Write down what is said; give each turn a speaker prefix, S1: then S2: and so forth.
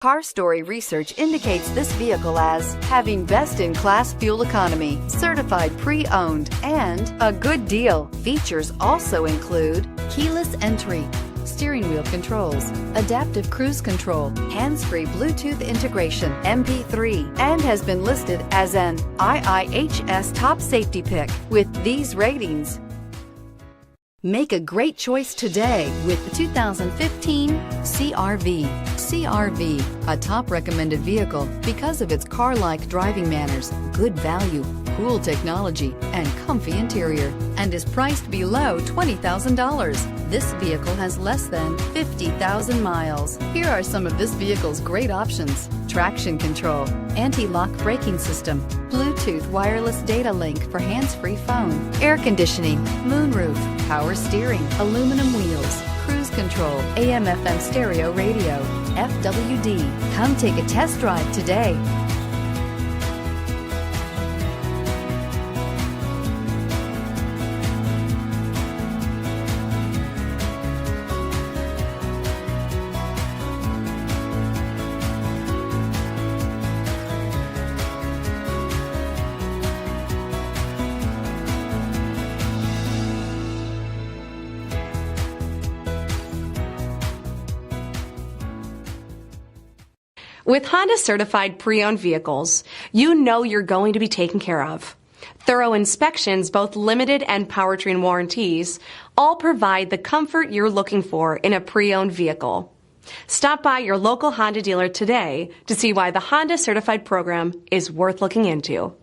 S1: Car Story research indicates this vehicle as having best-in-class fuel economy, certified pre-owned, and a good deal. Features also include keyless entry, steering wheel controls, adaptive cruise control, hands-free Bluetooth integration, MP3, and has been listed as an IIHS top safety pick with these ratings. Make a great choice today with the 2015 CR-V. CR-V, a top recommended vehicle because of its car-like driving manners, good value, cool technology, and comfy interior, and is priced below $20,000. This vehicle has less than 50,000 miles. Here are some of this vehicle's great options: traction control, anti-lock braking system, Bluetooth wireless data link for hands-free phone, air conditioning, moonroof, power steering, aluminum wheels, cruise control, AM/FM stereo radio, FWD. Come take a test drive today.
S2: With Honda certified pre-owned vehicles, you know you're going to be taken care of. Thorough inspections, both limited and powertrain warranties, all provide the comfort you're looking for in a pre-owned vehicle. Stop by your local Honda dealer today to see why the Honda certified program is worth looking into.